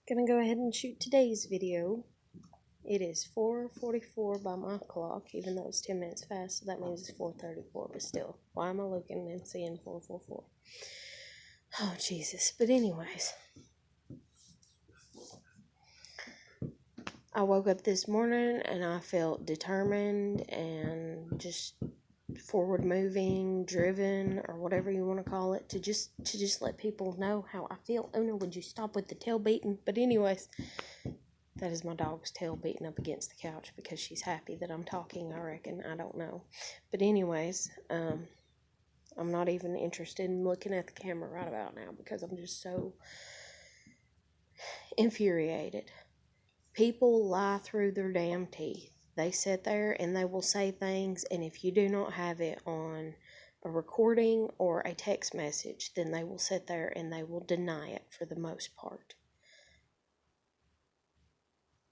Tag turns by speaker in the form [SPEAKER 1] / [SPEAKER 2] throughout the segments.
[SPEAKER 1] Gonna go ahead and shoot today's video. It is 4:44 by my clock, even though it's 10 minutes fast, so that means it's 4:34, but still. Why am I looking and seeing 4:44? Oh, Jesus. But anyways, I woke up this morning and I felt determined and just forward moving, driven, or whatever you want to call it, to just let people know how I feel. Oh no, would you stop with the tail beating? But anyways, that is my dog's tail beating up against the couch because she's happy that I'm talking, I reckon. I don't know. But anyways, I'm not even interested in looking at the camera right about now because I'm just so infuriated. People lie through their damn teeth. They sit there and they will say things, and if you do not have it on a recording or a text message, then they will sit there and they will deny it for the most part.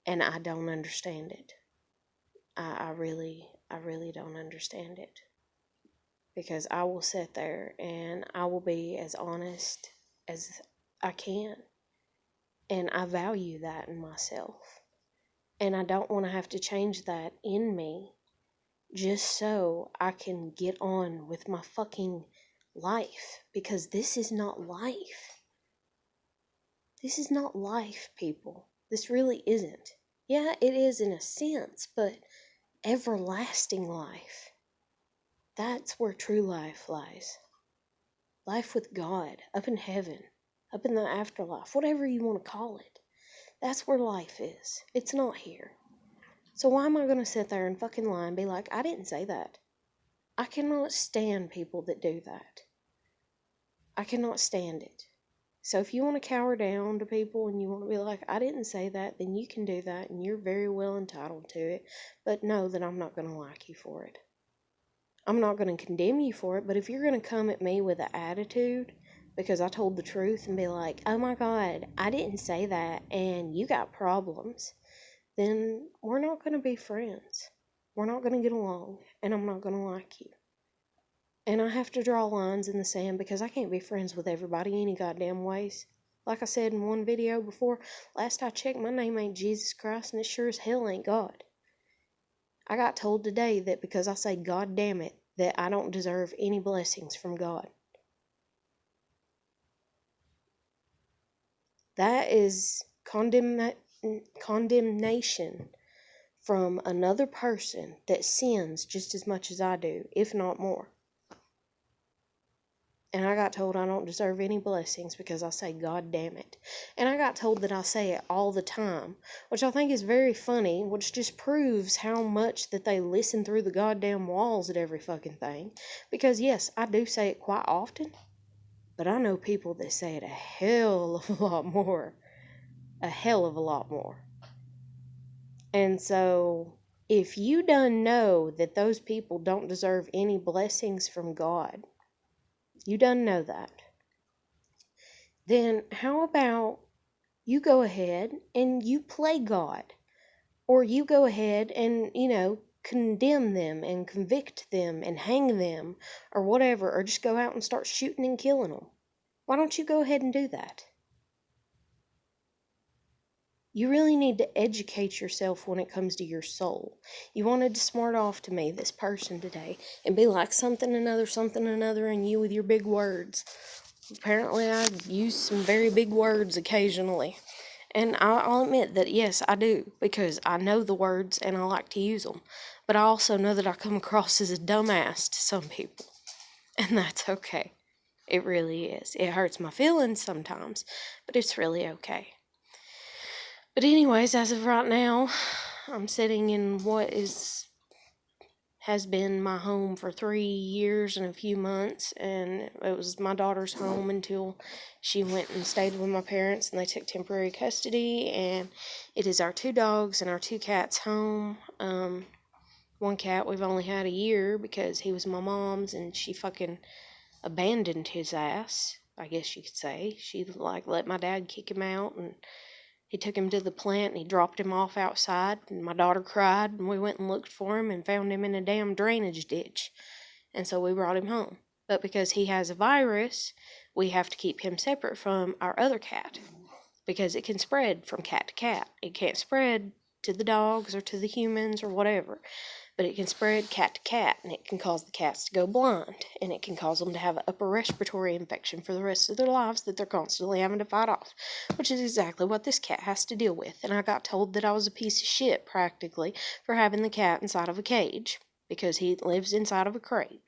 [SPEAKER 1] And I don't understand it. I really don't understand it. Because I will sit there and I will be as honest as I can. And I value that in myself. And I don't want to have to change that in me just so I can get on with my fucking life. Because this is not life. This is not life, people. This really isn't. Yeah, it is in a sense, but everlasting life. That's where true life lies. Life with God, up in heaven, up in the afterlife, whatever you want to call it. That's where life is. It's not here. So why am I going to sit there and fucking lie and be like, I didn't say that? I cannot stand people that do that. I cannot stand it. So if you want to cower down to people and you want to be like, I didn't say that, then you can do that and you're very well entitled to it. But know that I'm not going to like you for it. I'm not going to condemn you for it, but if you're going to come at me with an attitude because I told the truth and be like, oh my God, I didn't say that and you got problems, then we're not going to be friends. We're not going to get along, and I'm not going to like you. And I have to draw lines in the sand because I can't be friends with everybody any goddamn ways. Like I said in one video before, last I checked, my name ain't Jesus Christ, and it sure as hell ain't God. I got told today that because I say God damn it, that I don't deserve any blessings from God. That is condemnation from another person that sins just as much as I do, if not more. And I got told I don't deserve any blessings because I say God damn it. And I got told that I say it all the time, which I think is very funny, which just proves how much that they listen through the goddamn walls at every fucking thing. Because yes, I do say it quite often, but I know people that say it a hell of a lot more. A hell of a lot more. And so, if you done know that those people don't deserve any blessings from God, you done know that, then how about you go ahead and you play God? Or you go ahead and, condemn them and convict them and hang them or whatever, or just go out and start shooting and killing them. Why don't you go ahead and do that? You really need to educate yourself when it comes to your soul. You wanted to smart off to me, this person today, and be like something, another, and you with your big words. Apparently, I use some very big words occasionally. And I'll admit that, yes, I do, because I know the words and I like to use them. But I also know that I come across as a dumbass to some people. And that's okay. It really is. It hurts my feelings sometimes, but it's really okay. But anyways, as of right now, I'm sitting in what has been my home for 3 years and a few months, and it was my daughter's home until she went and stayed with my parents, and they took temporary custody, and it is our 2 dogs and our 2 cats home. One cat we've only had a year because he was my mom's, and she fucking abandoned his ass, I guess you could say. She, let my dad kick him out, and he took him to the plant and he dropped him off outside, and my daughter cried, and we went and looked for him and found him in a damn drainage ditch. And so we brought him home. But because he has a virus, we have to keep him separate from our other cat. because it can spread from cat to cat. It can't spread to the dogs or to the humans or whatever, but it can spread cat to cat, and it can cause the cats to go blind, and it can cause them to have an upper respiratory infection for the rest of their lives that they're constantly having to fight off, which is exactly what this cat has to deal with. And I got told that I was a piece of shit, practically, for having the cat inside of a cage, because he lives inside of a crate.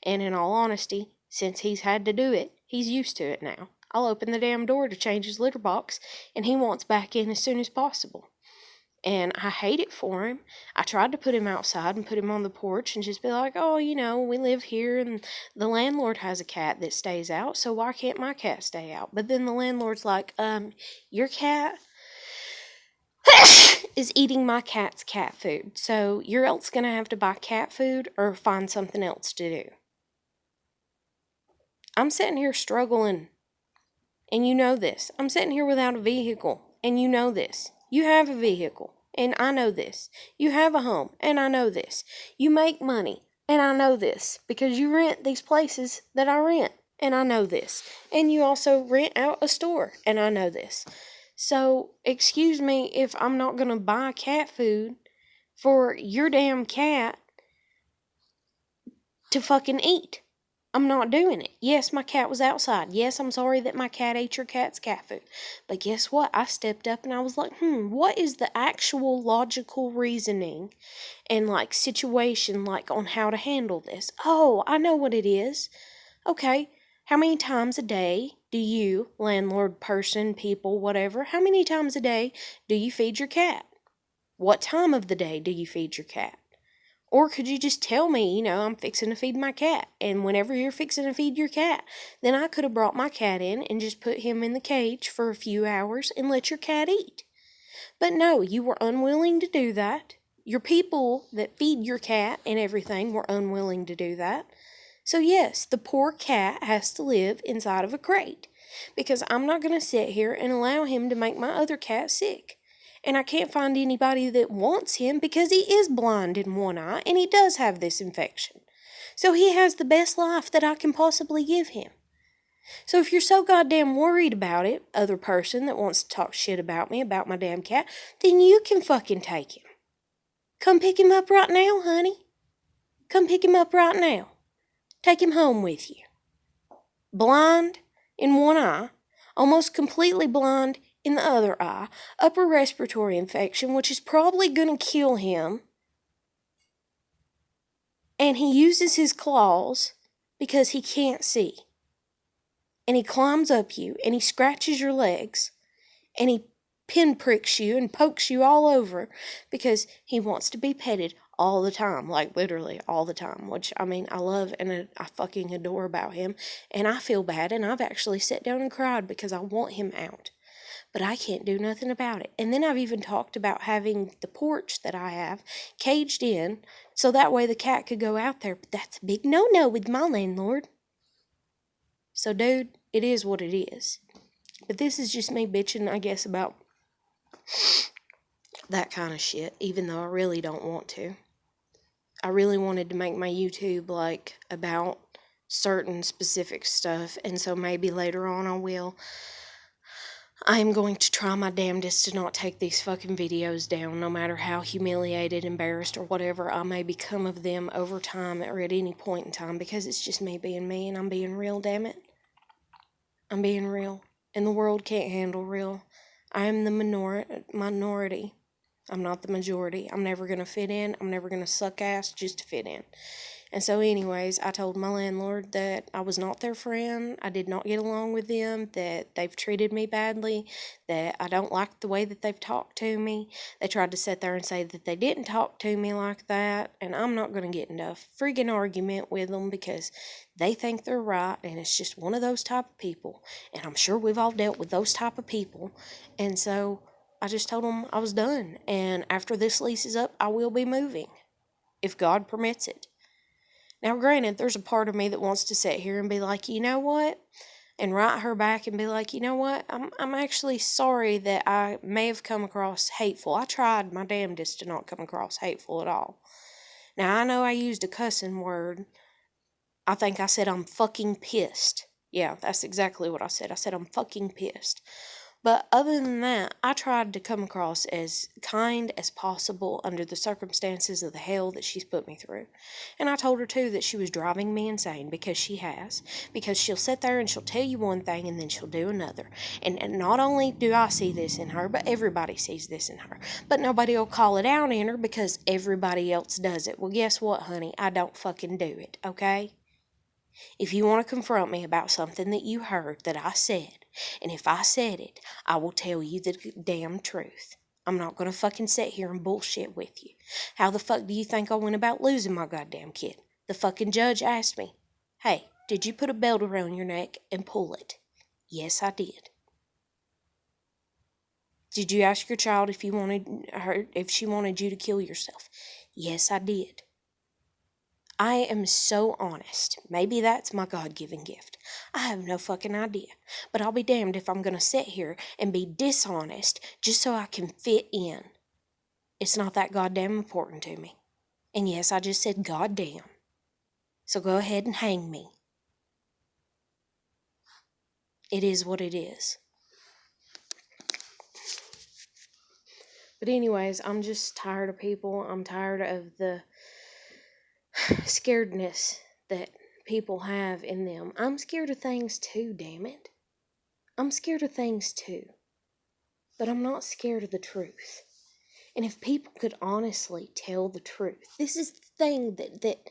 [SPEAKER 1] And in all honesty, since he's had to do it, he's used to it now. I'll open the damn door to change his litter box, and he wants back in as soon as possible. And I hate it for him. I tried to put him outside and put him on the porch and just be like, oh, we live here and the landlord has a cat that stays out, so why can't my cat stay out? But then the landlord's like, your cat is eating my cat's cat food, so you're else going to have to buy cat food or find something else to do. I'm sitting here struggling, and you know this. I'm sitting here without a vehicle, and you know this. You have a vehicle, and I know this. You have a home, and I know this. You make money, and I know this, because you rent these places that I rent, and I know this. And you also rent out a store, and I know this. So, excuse me if I'm not going to buy cat food for your damn cat to fucking eat. I'm not doing it. Yes, my cat was outside. Yes, I'm sorry that my cat ate your cat's cat food. But guess what? I stepped up and I was like, what is the actual logical reasoning and situation on how to handle this? Oh, I know what it is. Okay, how many times a day do you, landlord, person, people, whatever, how many times a day do you feed your cat? What time of the day do you feed your cat? Or could you just tell me, I'm fixing to feed my cat, and whenever you're fixing to feed your cat, then I could have brought my cat in and just put him in the cage for a few hours and let your cat eat. But no, you were unwilling to do that. Your people that feed your cat and everything were unwilling to do that. So yes, the poor cat has to live inside of a crate, because I'm not going to sit here and allow him to make my other cat sick. And I can't find anybody that wants him because he is blind in one eye and he does have this infection. So he has the best life that I can possibly give him. So if you're so goddamn worried about it, other person that wants to talk shit about me, about my damn cat, then you can fucking take him. Come pick him up right now, honey. Come pick him up right now. Take him home with you. Blind in one eye, almost completely blind in the other eye, upper respiratory infection, which is probably going to kill him. And he uses his claws because he can't see. And he climbs up you, and he scratches your legs, and he pinpricks you and pokes you all over because he wants to be petted all the time, literally all the time, which, I love and I fucking adore about him. And I feel bad, and I've actually sat down and cried because I want him out. But I can't do nothing about it. And then I've even talked about having the porch that I have caged in so that way the cat could go out there. But that's a big no-no with my landlord. So, dude, it is what it is. But this is just me bitching, I guess, about that kind of shit, even though I really don't want to. I really wanted to make my YouTube, about certain specific stuff, and so maybe later on I will. I am going to try my damnedest to not take these fucking videos down, no matter how humiliated, embarrassed, or whatever I may become of them over time or at any point in time, because it's just me being me, and I'm being real, damn it. I'm being real, and the world can't handle real. I am the minority. I'm not the majority. I'm never going to fit in. I'm never going to suck ass just to fit in. And so anyways, I told my landlord that I was not their friend, I did not get along with them, that they've treated me badly, that I don't like the way that they've talked to me. They tried to sit there and say that they didn't talk to me like that, and I'm not going to get into a friggin' argument with them because they think they're right, and it's just one of those type of people. And I'm sure we've all dealt with those type of people. And so I just told them I was done, and after this lease is up, I will be moving, if God permits it. Now, granted, there's a part of me that wants to sit here and be like, you know what? And write her back and be like, you know what? I'm actually sorry that I may have come across hateful. I tried my damnedest to not come across hateful at all. Now, I know I used a cussing word. I think I said I'm fucking pissed. Yeah, that's exactly what I said. I said I'm fucking pissed. But other than that, I tried to come across as kind as possible under the circumstances of the hell that she's put me through. And I told her too that she was driving me insane, because she has. Because she'll sit there and she'll tell you one thing and then she'll do another. And not only do I see this in her, but everybody sees this in her. But nobody will call it out in her because everybody else does it. Well, guess what, honey? I don't fucking do it, okay? If you want to confront me about something that you heard that I said, and if I said it, I will tell you the damn truth. I'm not going to fucking sit here and bullshit with you. How the fuck do you think I went about losing my goddamn kid? The fucking judge asked me, "Hey, did you put a belt around your neck and pull it?" Yes, I did. Did you ask your child if she wanted you to kill yourself? Yes, I did. I am so honest. Maybe that's my God-given gift. I have no fucking idea. But I'll be damned if I'm going to sit here and be dishonest just so I can fit in. It's not that goddamn important to me. And yes, I just said goddamn. So go ahead and hang me. It is what it is. But anyways, I'm just tired of people. I'm tired of the scaredness that people have in them. I'm scared of things too, damn it. I'm scared of things too. But I'm not scared of the truth. And if people could honestly tell the truth, this is the thing that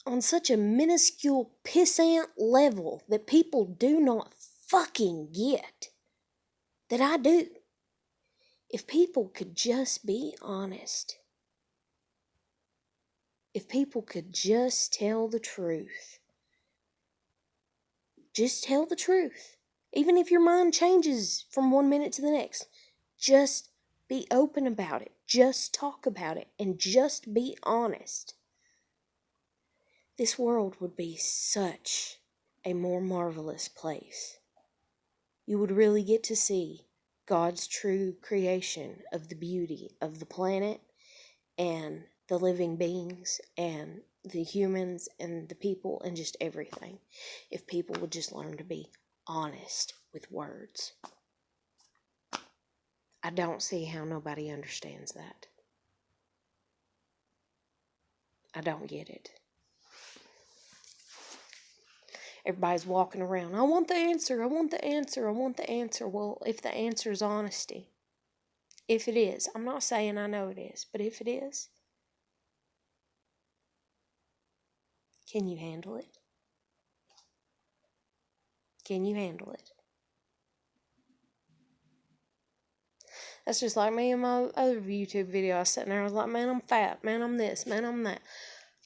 [SPEAKER 1] on such a minuscule pissant level that people do not fucking get, that I do. If people could just be honest, if people could just tell the truth, just tell the truth. Even if your mind changes from one minute to the next, just be open about it. Just talk about it and just be honest. This world would be such a more marvelous place. You would really get to see God's true creation of the beauty of the planet and the living beings and the humans and the people and just everything, if people would just learn to be honest with words. I don't see how nobody understands that. I don't get it. Everybody's walking around, I want the answer, I want the answer, I want the answer. Well, if the answer is honesty, if it is, I'm not saying I know it is, but if it is, can you handle it? Can you handle it? That's just like me in my other YouTube video. I was sitting there, I was like, man, I'm fat, man, I'm this, man, I'm that.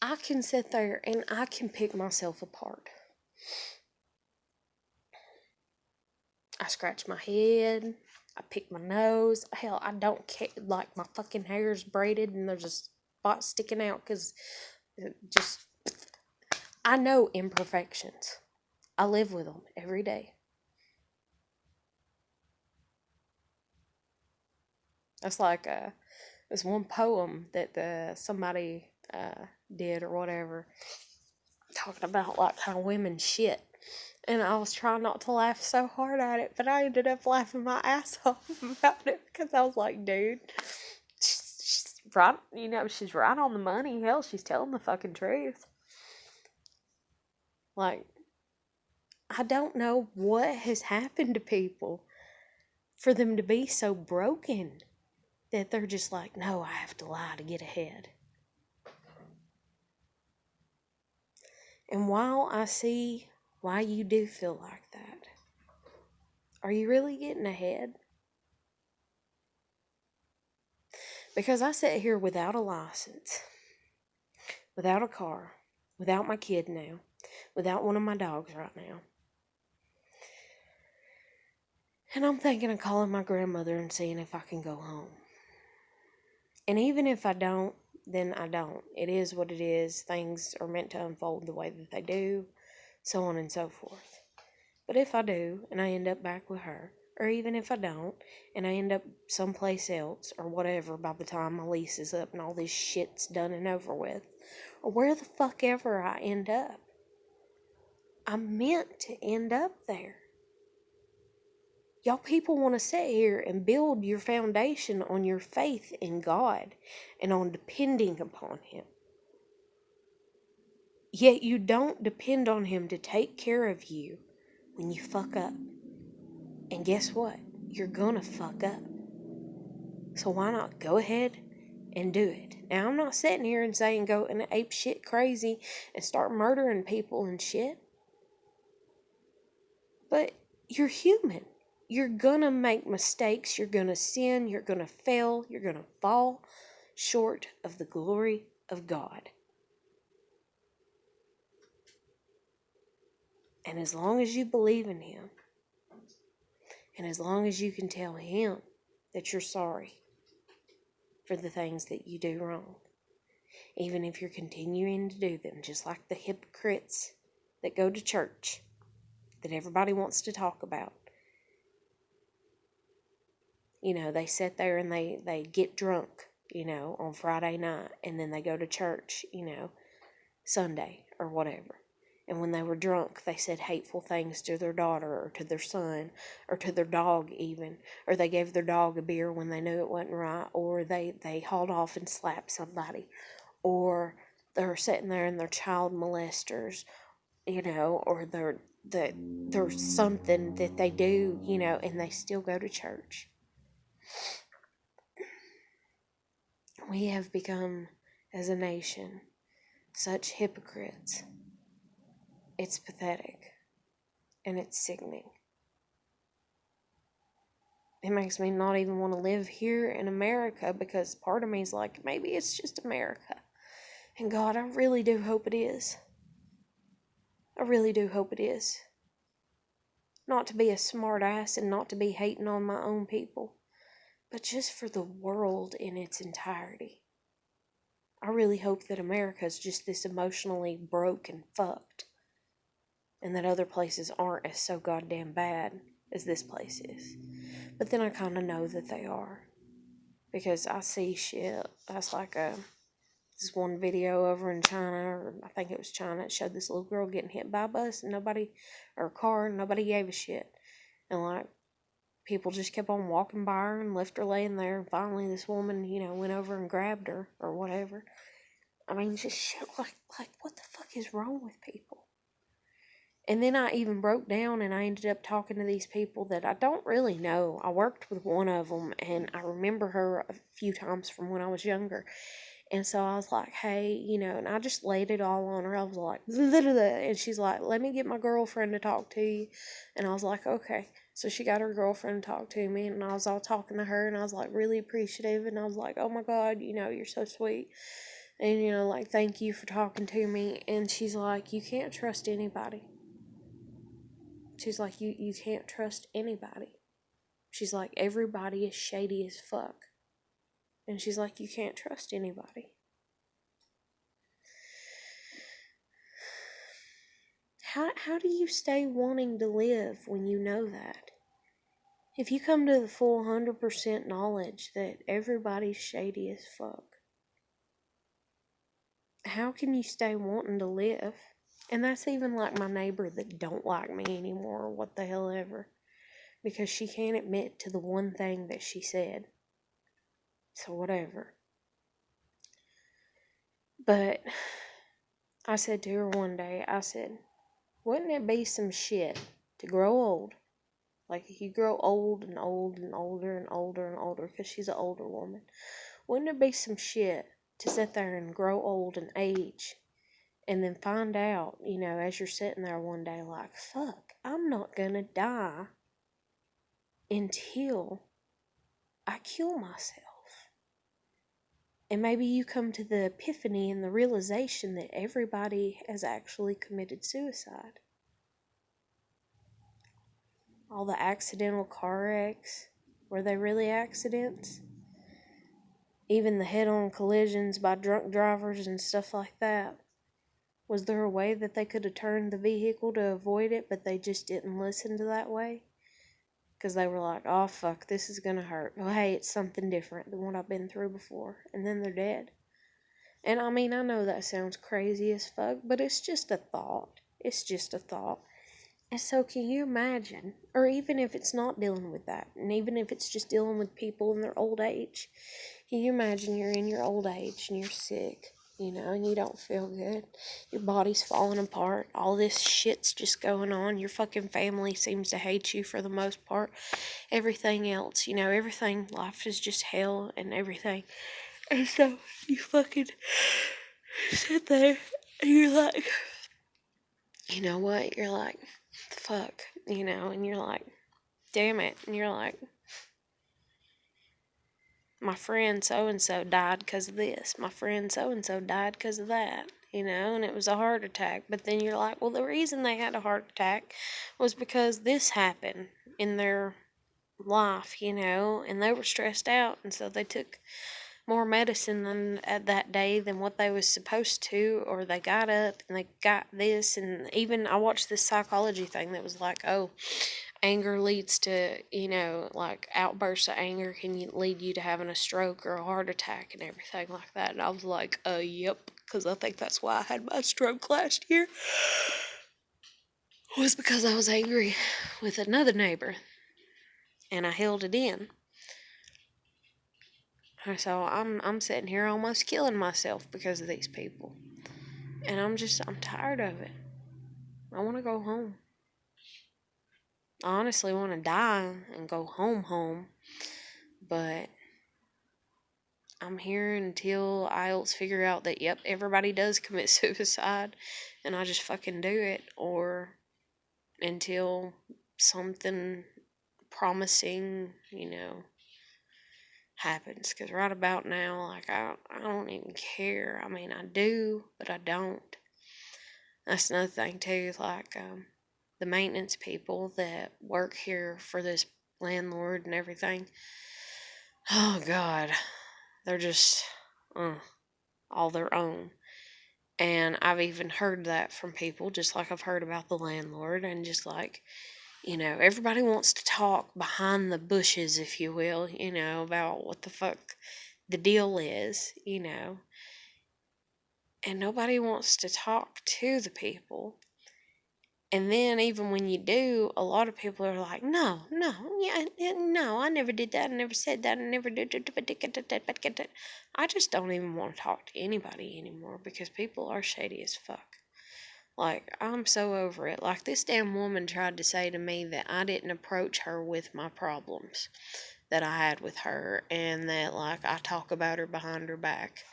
[SPEAKER 1] I can sit there and I can pick myself apart. I scratch my head, I pick my nose. Hell, I don't care, like my fucking hair's braided and there's a spot sticking out because I know imperfections. I live with them every day. That's like this one poem that somebody did or whatever, talking about like how women shit. And I was trying not to laugh so hard at it, but I ended up laughing my ass off about it because I was like, dude, she's right, she's right on the money. Hell, she's telling the fucking truth. Like, I don't know what has happened to people for them to be so broken that they're just like, no, I have to lie to get ahead. And while I see why you do feel like that, are you really getting ahead? Because I sit here without a license, without a car, without my kid now, without one of my dogs right now. And I'm thinking of calling my grandmother and seeing if I can go home. And even if I don't, then I don't. It is what it is. Things are meant to unfold the way that they do, so on and so forth. But if I do, and I end up back with her, or even if I don't, and I end up someplace else, or whatever, by the time my lease is up and all this shit's done and over with, or where the fuck ever I end up, I'm meant to end up there. Y'all people want to sit here and build your foundation on your faith in God and on depending upon Him. Yet you don't depend on Him to take care of you when you fuck up. And guess what? You're gonna fuck up. So why not go ahead and do it? Now, I'm not sitting here and saying go and ape shit crazy and start murdering people and shit. But you're human. You're gonna make mistakes. You're gonna sin. You're gonna fail. You're gonna fall short of the glory of God. And as long as you believe in Him, and as long as you can tell Him that you're sorry for the things that you do wrong, even if you're continuing to do them, just like the hypocrites that go to church, that everybody wants to talk about. You know, they sit there and they get drunk, you know, on Friday night, and then they go to church, you know, Sunday or whatever. And when they were drunk, they said hateful things to their daughter or to their son or to their dog even. Or they gave their dog a beer when they knew it wasn't right. Or they hauled off and slapped somebody. Or they're sitting there and they're child molesters, you know, or there's something that they do, you know, and they still go to church. We have become, as a nation, such hypocrites. It's pathetic. And it's sickening. It makes me not even want to live here in America, because part of me is like, maybe it's just America. And God, I really do hope it is. I really do hope it is. Not to be a smart ass and not to be hating on my own people, but just for the world in its entirety. I really hope that America is just this emotionally broke and fucked, and that other places aren't as so goddamn bad as this place is. But then I kind of know that they are, because I see shit. That's like this one video over in China, or I think it was China. It showed this little girl getting hit by a bus and or a car, and nobody gave a shit. And like, people just kept on walking by her and left her laying there. And finally this woman, you know, went over and grabbed her or whatever. I mean, just shit like what the fuck is wrong with people? And then I even broke down and I ended up talking to these people that I don't really know. I worked with one of them and I remember her a few times from when I was younger. And so I was like, hey, you know, and I just laid it all on her. I was like, and she's like, let me get my girlfriend to talk to you. And I was like, okay. So she got her girlfriend to talk to me, and I was all talking to her, and I was like really appreciative. And I was like, oh my God, you know, you're so sweet. And, you know, like, thank you for talking to me. And she's like, you can't trust anybody. She's like, you can't trust anybody. She's like, everybody is shady as fuck. And she's like, you can't trust anybody. How do you stay wanting to live when you know that? If you come to the full 100% knowledge that everybody's shady as fuck, how can you stay wanting to live? And that's even like my neighbor that don't like me anymore, or what the hell ever. Because she can't admit to the one thing that she said. So whatever. But I said to her one day, I said, wouldn't it be some shit to grow old? Like, if you grow old and old and older and older and older, because she's an older woman, wouldn't it be some shit to sit there and grow old and age and then find out, you know, as you're sitting there one day like, fuck, I'm not gonna die until I kill myself. And maybe you come to the epiphany and the realization that everybody has actually committed suicide. All the accidental car wrecks, were they really accidents? Even the head-on collisions by drunk drivers and stuff like that. Was there a way that they could have turned the vehicle to avoid it, but they just didn't listen to that way? Because they were like, oh fuck, this is gonna hurt. Well, hey, it's something different than what I've been through before. And then they're dead. And I mean, I know that sounds crazy as fuck, but it's just a thought. It's just a thought. And so, can you imagine, or even if it's not dealing with that, and even if it's just dealing with people in their old age, can you imagine you're in your old age and you're sick, and you don't feel good? Your body's falling apart. All this shit's just going on. Your fucking family seems to hate you for the most part. Everything else, everything, life is just hell and everything. And so, you fucking sit there and you're like, you know what? You're like, fuck, and you're like, damn it. And you're like, my friend so and so died because of this. My friend so and so died because of that, and it was a heart attack. But then you're like, well, the reason they had a heart attack was because this happened in their life, and they were stressed out, and so they took more medicine than that day than what they was supposed to, or they got up and they got this. And even I watched this psychology thing that was like, oh, anger leads to, like outbursts of anger can lead you to having a stroke or a heart attack and everything like that. And I was like, yep, because I think that's why I had my stroke last year, was because I was angry with another neighbor and I held it in. So I'm sitting here almost killing myself because of these people. And I'm tired of it. I want to go home. I honestly want to die and go home. But I'm here until I else figure out that, yep, everybody does commit suicide. And I just fucking do it. Or until something promising, happens. Because right about now, like, I don't even care. I mean, I do, but I don't. That's another thing, too. Like, the maintenance people that work here for this landlord and everything. Oh, God. They're just all their own. And I've even heard that from people, just like I've heard about the landlord. And just like, everybody wants to talk behind the bushes, if you will, about what the fuck the deal is, And nobody wants to talk to the people. And then even when you do, a lot of people are like, no, I never did that. I never said that. I never did. I just don't even want to talk to anybody anymore because people are shady as fuck. Like, I'm so over it. Like, this damn woman tried to say to me that I didn't approach her with my problems that I had with her and that, like, I talk about her behind her back.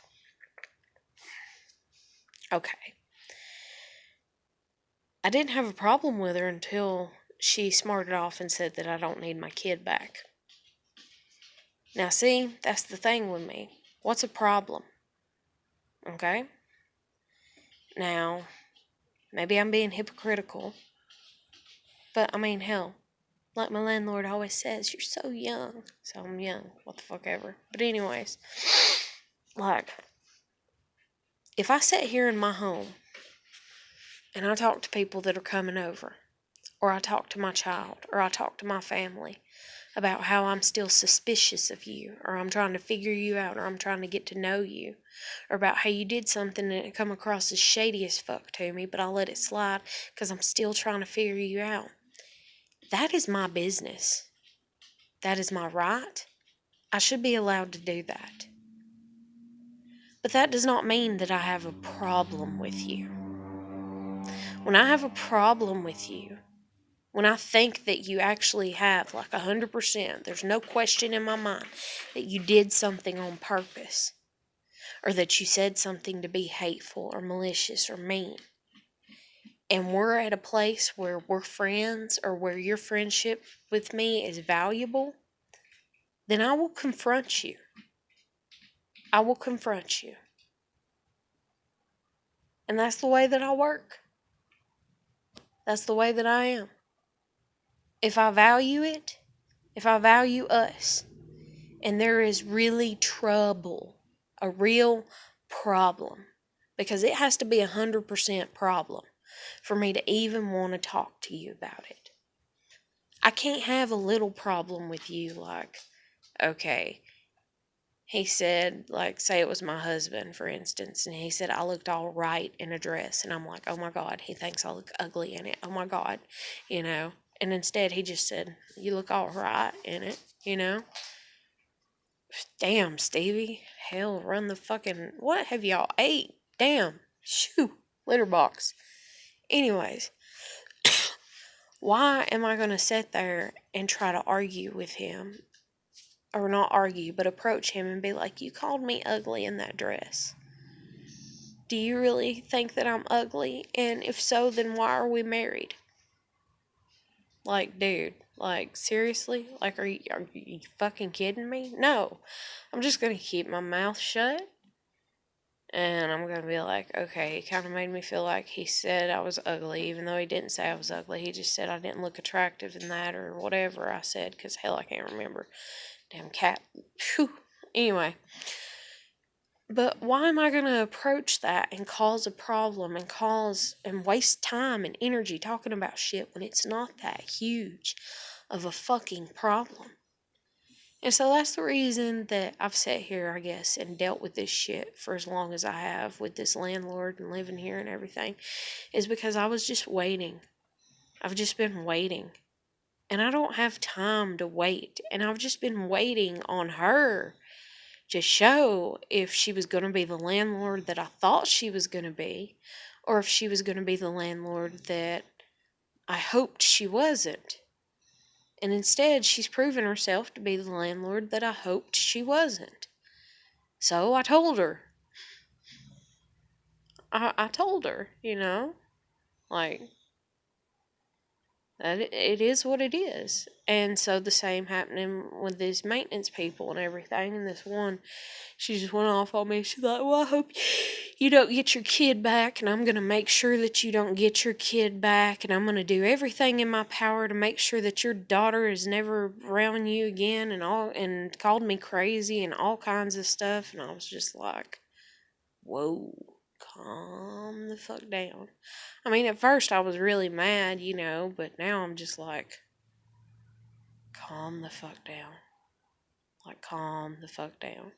[SPEAKER 1] Okay. I didn't have a problem with her until she smarted off and said that I don't need my kid back. Now, see, that's the thing with me. What's a problem? Okay? Now, maybe I'm being hypocritical, but I mean, hell, like my landlord always says, you're so young. So I'm young. What the fuck ever. But anyways, like, if I sit here in my home and I talk to people that are coming over, or I talk to my child, or I talk to my family about how I'm still suspicious of you, or I'm trying to figure you out, or I'm trying to get to know you, or about how you did something and it come across as shady as fuck to me, but I'll let it slide because I'm still trying to figure you out. That is my business. That is my right. I should be allowed to do that. But that does not mean that I have a problem with you. When I have a problem with you, when I think that you actually have, like 100%, there's no question in my mind that you did something on purpose, or that you said something to be hateful or malicious or mean, and we're at a place where we're friends or where your friendship with me is valuable, then I will confront you. I will confront you. And that's the way that I work. That's the way that I am. If I value it, if I value us, and there is really trouble, a real problem, because it has to be 100% problem for me to even want to talk to you about it. I can't have a little problem with you like, okay, he said, like, say it was my husband, for instance, and he said I looked all right in a dress, and I'm like, oh my God, he thinks I look ugly in it. Oh my God, you know. And instead, he just said, you look all right in it, you know. Damn, Stevie. Hell, run the fucking. What have y'all ate? Damn. Shoo. Litter box. Anyways, why am I going to sit there and try to argue with him? Or not argue, but approach him and be like, you called me ugly in that dress. Do you really think that I'm ugly? And if so, then why are we married? Like, dude, like, seriously? Like, are you fucking kidding me? No. I'm just going to keep my mouth shut. And I'm going to be like, okay, he kind of made me feel like he said I was ugly, even though he didn't say I was ugly. He just said I didn't look attractive in that or whatever I said, because hell, I can't remember. Damn cat. Whew. Anyway. But why am I going to approach that and cause a problem and waste time and energy talking about shit when it's not that huge of a fucking problem? And so that's the reason that I've sat here, I guess, and dealt with this shit for as long as I have with this landlord and living here and everything, is because I was just waiting. I've just been waiting. And I don't have time to wait. And I've just been waiting on her to show if she was going to be the landlord that I thought she was going to be, or if she was going to be the landlord that I hoped she wasn't. And instead, she's proven herself to be the landlord that I hoped she wasn't. So I told her. I told her, you know, like, that it is what it is. And so the same happening with these maintenance people and everything. And this one, she just went off on me. She's like, well, I hope you don't get your kid back, and I'm going to make sure that you don't get your kid back, and I'm going to do everything in my power to make sure that your daughter is never around you again, and called me crazy and all kinds of stuff. And I was just like, whoa, calm the fuck down. I mean, at first I was really mad, you know, but now I'm just like, calm the fuck down. Like, calm the fuck down.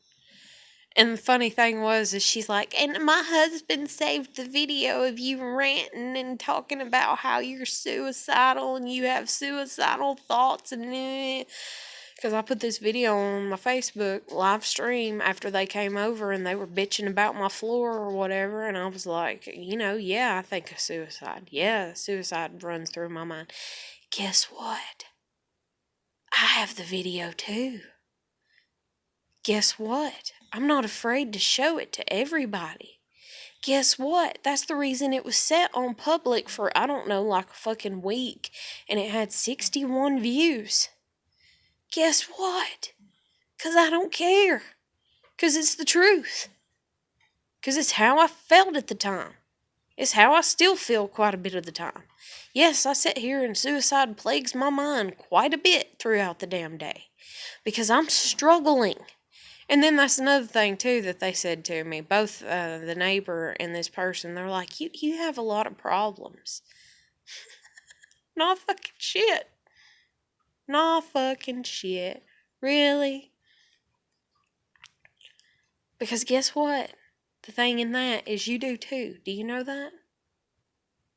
[SPEAKER 1] And the funny thing was, is she's like, and my husband saved the video of you ranting and talking about how you're suicidal and you have suicidal thoughts and because I put this video on my Facebook live stream after they came over and they were bitching about my floor or whatever, and I was like, you know, yeah, I think of suicide. Yeah, suicide runs through my mind. Guess what? I have the video too. Guess what? I'm not afraid to show it to everybody. Guess what? That's the reason it was set on public for, I don't know, like a fucking week, and it had 61 views. Guess what? 'Cause I don't care. 'Cause it's the truth. 'Cause it's how I felt at the time. It's how I still feel quite a bit of the time. Yes, I sit here and suicide plagues my mind quite a bit throughout the damn day. Because I'm struggling. And then that's another thing, too, that they said to me. Both the neighbor and this person, they're like, you have a lot of problems. Nah, fucking shit. Nah, fucking shit. Really? Because guess what? The thing in that is you do too. Do you know that?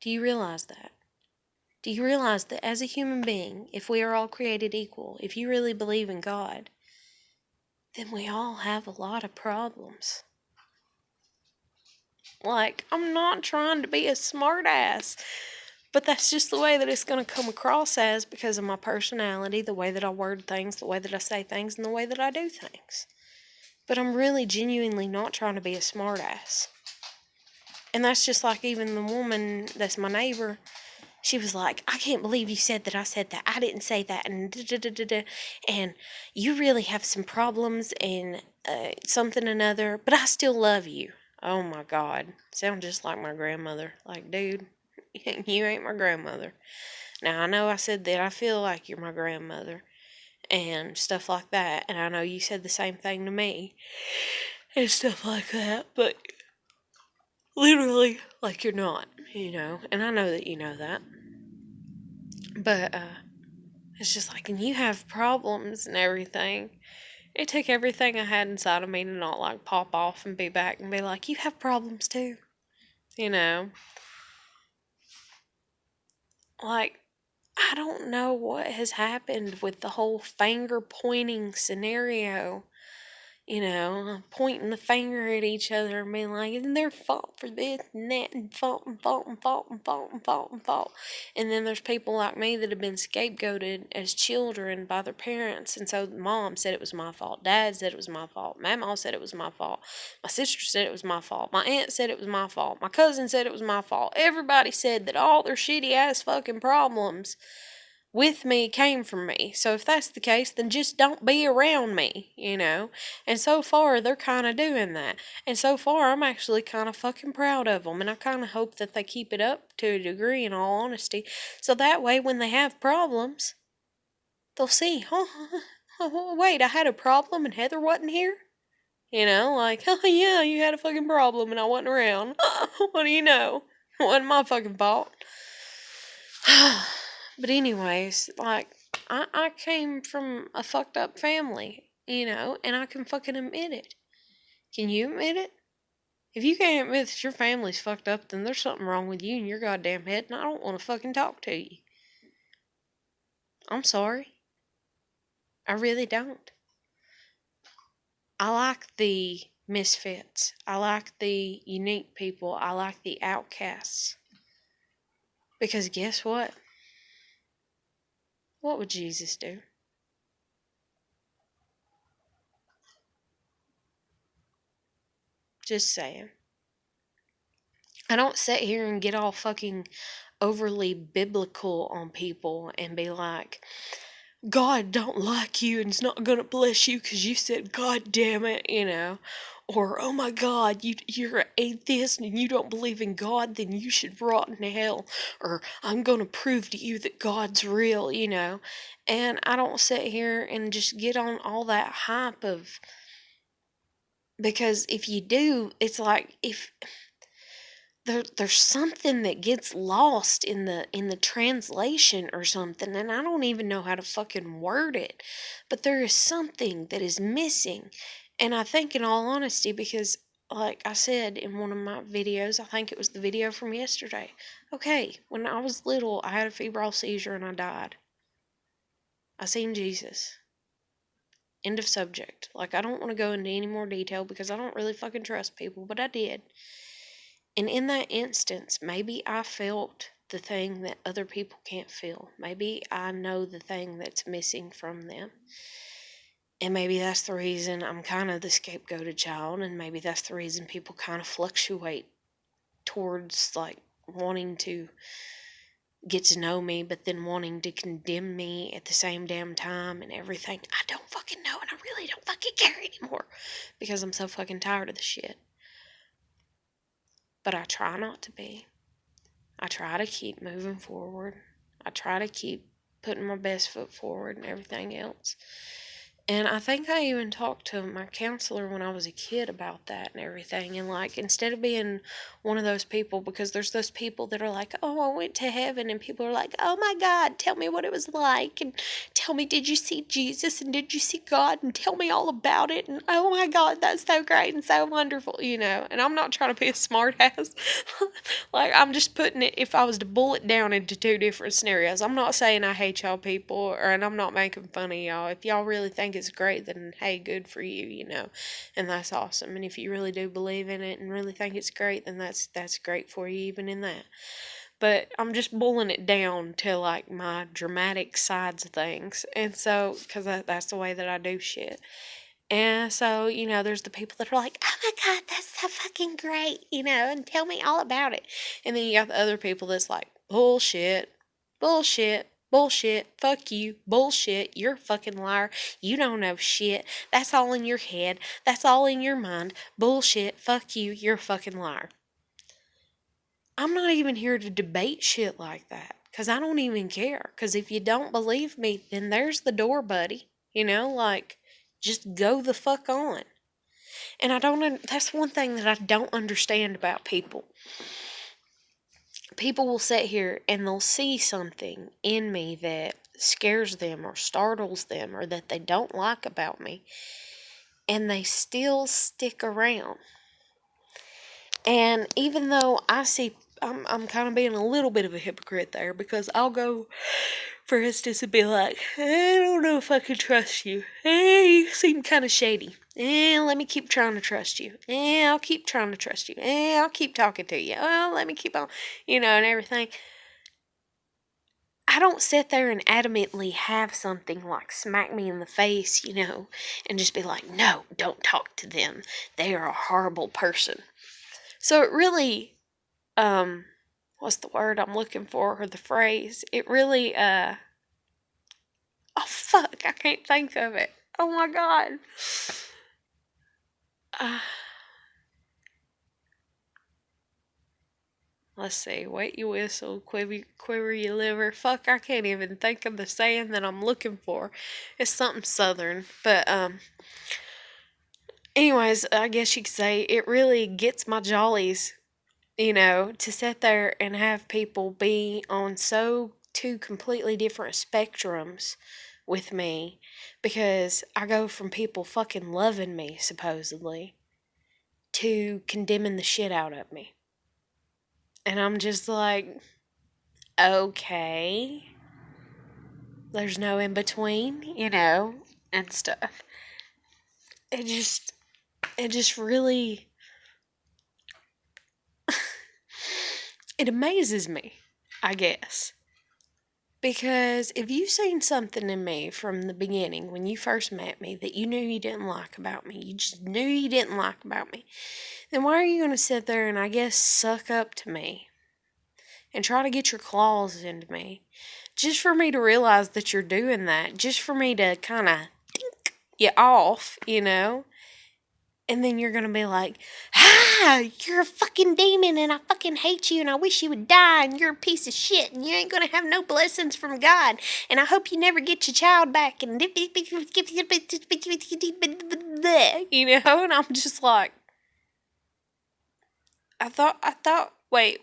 [SPEAKER 1] Do you realize that? Do you realize that as a human being, if we are all created equal, if you really believe in God, then we all have a lot of problems. Like, I'm not trying to be a smartass, but that's just the way that it's going to come across as because of my personality, the way that I word things, the way that I say things, and the way that I do things. But I'm really genuinely not trying to be a smartass. And that's just like even the woman that's my neighbor. She was like, I can't believe you said that I said that. I didn't say that. And da-da-da-da-da. And you really have some problems and something another. But I still love you. Oh my God. Sound just like my grandmother. Like, dude, you ain't my grandmother. Now, I know I said that I feel like you're my grandmother. And stuff like that. And I know you said the same thing to me. And stuff like that. But literally, like you're not, you know. And I know that you know that. But, it's just like, and you have problems and everything. It took everything I had inside of me to not like pop off and be back and be like, you have problems too. You know? Like, I don't know what has happened with the whole finger pointing scenario. You know, pointing the finger at each other and being like, isn't their fault for this and that and fault and fault and fault and fault and fault and fault. And then there's people like me that have been scapegoated as children by their parents. And so mom said it was my fault. Dad said it was my fault. Mama said it was my fault. My sister said it was my fault. My aunt said it was my fault. My cousin said it was my fault. Everybody said that all their shitty ass fucking problems with me came from me. So if that's the case, then just don't be around me, you know? And so far, they're kind of doing that. And so far, I'm actually kind of fucking proud of them. And I kind of hope that they keep it up to a degree, in all honesty. So that way, when they have problems, they'll see, oh, wait, I had a problem and Heather wasn't here? You know, like, oh yeah, you had a fucking problem and I wasn't around. What do you know? It wasn't my fucking fault. But anyways, like, I came from a fucked up family, you know, and I can fucking admit it. Can you admit it? If you can't admit that your family's fucked up, then there's something wrong with you and your goddamn head, and I don't want to fucking talk to you. I'm sorry. I really don't. I like the misfits. I like the unique people. I like the outcasts. Because guess what? What would Jesus do? Just saying. I don't sit here and get all fucking overly biblical on people and be like, God don't like you and is not gonna bless you because you said God damn it, you know. Or, oh my God, you're an atheist and you don't believe in God, then you should rot in hell. Or, I'm gonna prove to you that God's real, you know. And I don't sit here and just get on all that hype of, because if you do, it's like, if there's something that gets lost in the translation or something, and I don't even know how to fucking word it, but there is something that is missing. And I think, in all honesty, because like I said in one of my videos, I think it was the video from yesterday, okay, when I was little, I had a febrile seizure and I died. I seen Jesus. End of subject. Like, I don't want to go into any more detail because I don't really fucking trust people, but I did. And in that instance, maybe I felt the thing that other people can't feel. Maybe I know the thing that's missing from them. And maybe that's the reason I'm kind of the scapegoated child, and maybe that's the reason people kind of fluctuate towards, like, wanting to get to know me, but then wanting to condemn me at the same damn time and everything. I don't fucking know, and I really don't fucking care anymore because I'm so fucking tired of the shit. But I try not to be. I try to keep moving forward. I try to keep putting my best foot forward and everything else. And I think I even talked to my counselor when I was a kid about that and everything. And, like, instead of being one of those people, because there's those people that are like, oh, I went to heaven. And people are like, oh my God, tell me what it was like. And tell me, did you see Jesus? And did you see God? And tell me all about it. And oh my God, that's so great and so wonderful, you know. And I'm not trying to be a smart ass. Like, I'm just putting it, if I was to boil it down into two different scenarios. I'm not saying I hate y'all people, and I'm not making fun of y'all. If y'all really think it's great, then hey, good for you, you know, and that's awesome. And if you really do believe in it and really think it's great, then that's great for you even in that. But I'm just boiling it down to, like, my dramatic sides of things. And so, because that's the way that I do shit. And so, you know, there's the people that are like, oh my God, that's so fucking great, you know, and tell me all about it. And then you got the other people that's like, bullshit, bullshit, bullshit, fuck you, bullshit, you're a fucking liar, you don't know shit, that's all in your head, that's all in your mind, bullshit, fuck you, you're a fucking liar. I'm not even here to debate shit like that, because I don't even care, because if you don't believe me, then there's the door, buddy, you know, like, just go the fuck on. And that's one thing that I don't understand about people. People will sit here and they'll see something in me that scares them or startles them or that they don't like about me. and they still stick around. And even though I see, I'm kind of being a little bit of a hypocrite there, because I'll go, for instance, and be like, I don't know if I can trust you. You seem kind of shady. Let me keep trying to trust you. I'll keep trying to trust you. I'll keep talking to you. Well, let me keep on, and everything. I don't sit there and adamantly have something like smack me in the face, and just be like, no, don't talk to them. They are a horrible person. So it really, what's the word I'm looking for, or the phrase? It really, oh fuck, I can't think of it. Oh my god. Let's see, wet you whistle, quiver your liver. Fuck, I can't even think of the saying that I'm looking for. It's something southern, but, anyways, I guess you could say it really gets my jollies, to sit there and have people be on two completely different spectrums with me, because I go from people fucking loving me, supposedly, to condemning the shit out of me. And I'm just like, okay. There's no in between, and stuff. It just really, it amazes me, I guess. Because if you seen something in me from the beginning, when you first met me, that you knew you didn't like about me, you just knew you didn't like about me, then why are you going to sit there and, I guess, suck up to me and try to get your claws into me, just for me to realize that you're doing that, just for me to kind of think you off, And then you're going to be like, you're a fucking demon and I fucking hate you and I wish you would die and you're a piece of shit and you ain't going to have no blessings from God and I hope you never get your child back and, and I'm just like, I thought, wait,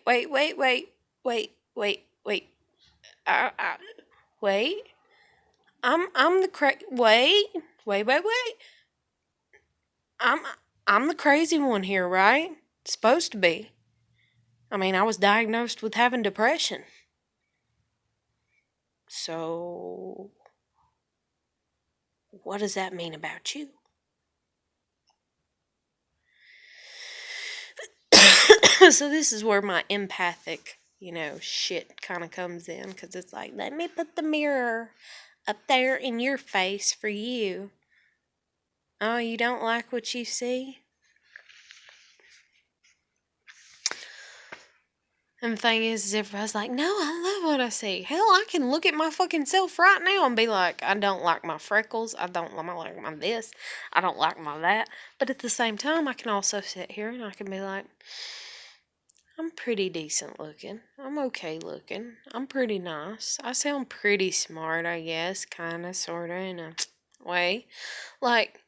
[SPEAKER 1] I'm the wait. I'm the crazy one here, right? Supposed to be. I mean, I was diagnosed with having depression. So, what does that mean about you? So this is where my empathic, shit kind of comes in, because it's like, let me put the mirror up there in your face for you. Oh, you don't like what you see? And the thing is everybody's like, no, I love what I see. Hell, I can look at my fucking self right now and be like, I don't like my freckles. I don't like my this. I don't like my that. But at the same time, I can also sit here and I can be like, I'm pretty decent looking. I'm okay looking. I'm pretty nice. I sound pretty smart, I guess. Kinda, sorta, in a way. Like,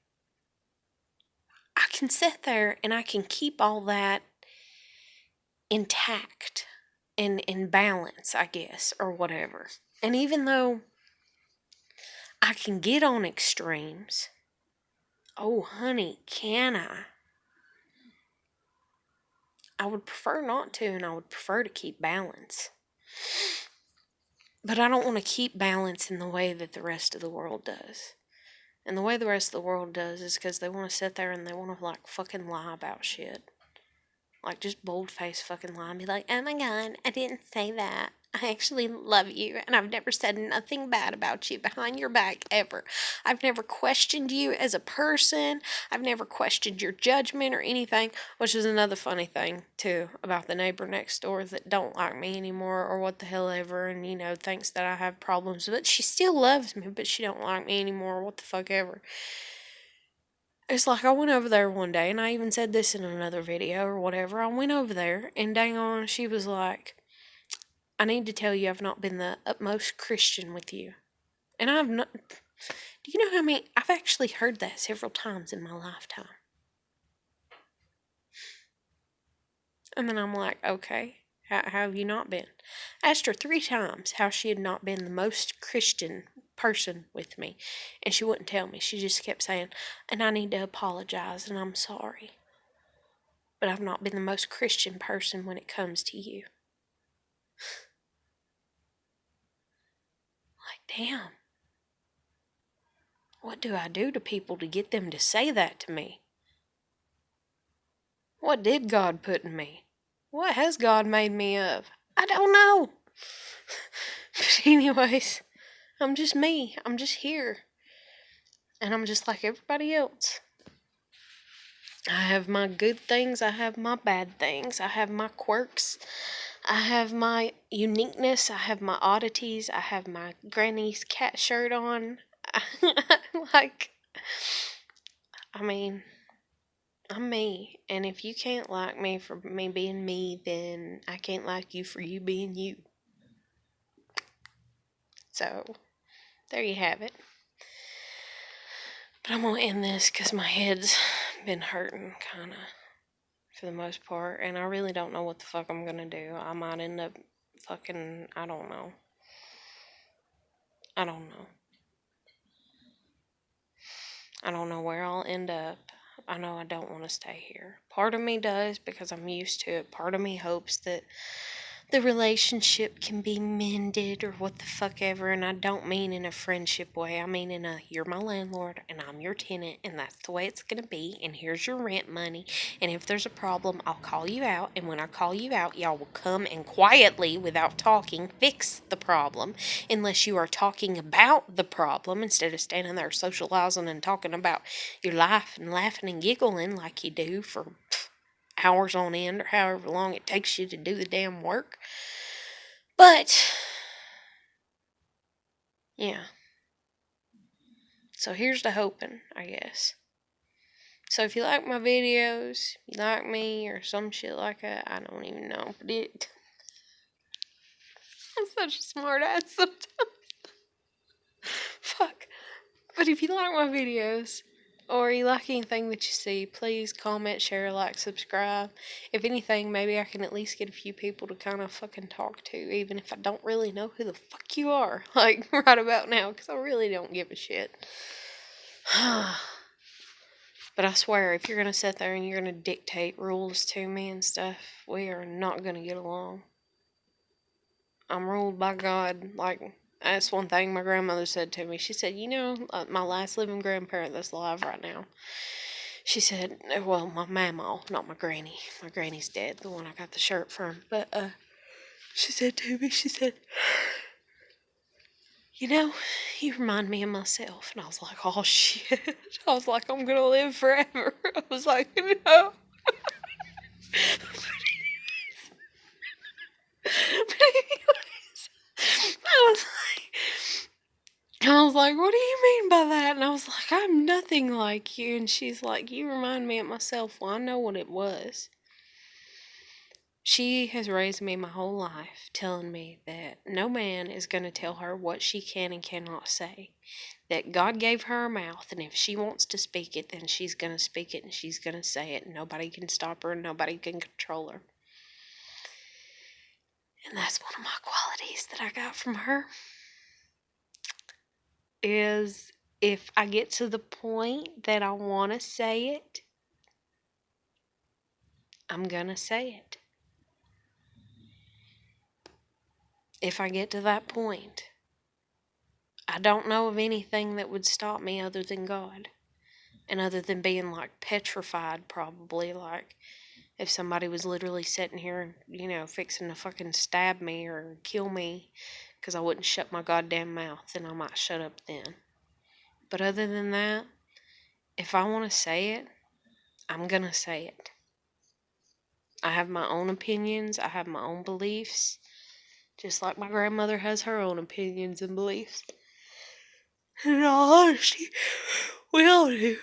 [SPEAKER 1] I can sit there and I can keep all that intact and in balance, I guess, or whatever. And even though I can get on extremes, oh honey, can I would prefer not to, and I would prefer to keep balance. But I don't want to keep balance in the way that the rest of the world does. And the way the rest of the world does is because they want to sit there and they want to, like, fucking lie about shit. Like, just bold-faced fucking lie and be like, oh my god, I didn't say that. I actually love you, and I've never said nothing bad about you behind your back, ever. I've never questioned you as a person. I've never questioned your judgment or anything, which is another funny thing, too, about the neighbor next door that don't like me anymore, or what the hell ever, and, thinks that I have problems. But she still loves me, but she don't like me anymore, what the fuck ever. It's like I went over there one day, and I even said this in another video or whatever. I went over there, and dang on, she was like, I need to tell you I've not been the utmost Christian with you. And I've not. Do you know how many? I've actually heard that several times in my lifetime. And then I'm like, okay, how have you not been? I asked her 3 times how she had not been the most Christian person with me. And she wouldn't tell me. She just kept saying, and I need to apologize, and I'm sorry. But I've not been the most Christian person when it comes to you. Like, damn. What do I do to people to get them to say that to me? What did God put in me? What has God made me of? I don't know. But anyways, I'm just me. I'm just here. And I'm just like everybody else. I have my good things. I have my bad things. I have my quirks. I have my uniqueness. I have my oddities. I have my granny's cat shirt on. Like, I mean, I'm me. And if you can't like me for me being me, then I can't like you for you being you. So, there you have it. But I'm going to end this because my head's been hurting, kind of, for the most part. And I really don't know what the fuck I'm going to do. I might end up fucking, I don't know. I don't know. I don't know where I'll end up. I know I don't want to stay here. Part of me does because I'm used to it. Part of me hopes that the relationship can be mended or what the fuck ever. And I don't mean in a friendship way. I mean in a, you're my landlord and I'm your tenant and that's the way it's going to be. And here's your rent money. And if there's a problem, I'll call you out. And when I call you out, y'all will come and quietly, without talking, fix the problem. Unless you are talking about the problem instead of standing there socializing and talking about your life and laughing and giggling like you do for hours on end or however long it takes you to do the damn work. But, yeah. So here's the hoping, I guess. So if you like my videos, you like me or some shit like that, I don't even know. But I'm such a smart ass sometimes. Fuck. But if you like my videos, or you like anything that you see, please comment, share, like, subscribe. If anything, maybe I can at least get a few people to kind of fucking talk to, even if I don't really know who the fuck you are, like, right about now, because I really don't give a shit. But I swear, if you're going to sit there and you're going to dictate rules to me and stuff, we are not going to get along. I'm ruled by God, like... That's one thing my grandmother said to me. She said, you know, my last living grandparent that's alive right now. She said, well, my mama, not my granny. My granny's dead, the one I got the shirt from. But, she said to me, she said, you know, you remind me of myself. And I was like, oh, shit. I was like, I'm going to live forever. I was like, no. But anyways, I was like, what do you mean by that? And I was like, I'm nothing like you. And she's like, you remind me of myself. Well, I know what it was. She has raised me my whole life telling me that no man is going to tell her what she can and cannot say. That God gave her a mouth, and if she wants to speak it, then she's going to speak it and she's going to say it. And nobody can stop her and nobody can control her. And that's one of my qualities that I got from her. Is if I get to the point that I want to say it, I'm going to say it. If I get to that point, I don't know of anything that would stop me other than God. And other than being, like, petrified, probably, like, if somebody was literally sitting here, you know, fixing to fucking stab me or kill me because I wouldn't shut my goddamn mouth, then I might shut up then. But other than that, if I want to say it, I'm gonna say it. I have my own opinions. I have my own beliefs. Just like my grandmother has her own opinions and beliefs. In all honesty, we all do.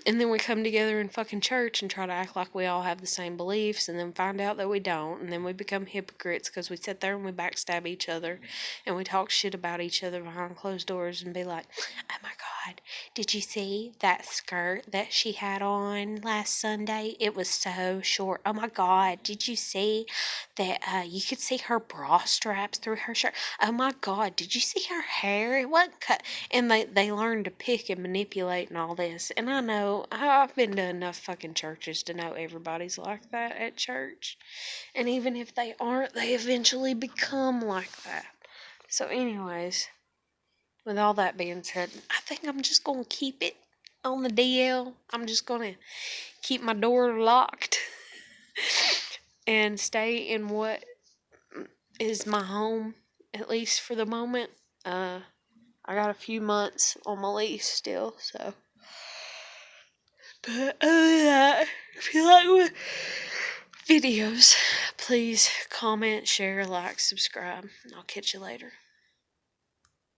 [SPEAKER 1] And then we come together in fucking church and try to act like we all have the same beliefs, and then find out that we don't, and then we become hypocrites because we sit there and we backstab each other, and we talk shit about each other behind closed doors and be like, oh my God, did you see that skirt that she had on last Sunday? It was so short. Oh my God, did you see that you could see her bra straps through her shirt? Oh my God, did you see her hair? It wasn't cut. And they learn to pick and manipulate and all this. And I know, I've been to enough fucking churches to know everybody's like that at church. And even if they aren't, they eventually become like that. So anyways, with all that being said, I think I'm just going to keep it on the DL. I'm just going to keep my door locked and stay in what is my home, at least for the moment. I got a few months on my lease still, so. But other than that, if you like videos, please comment, share, like, subscribe. I'll catch you later.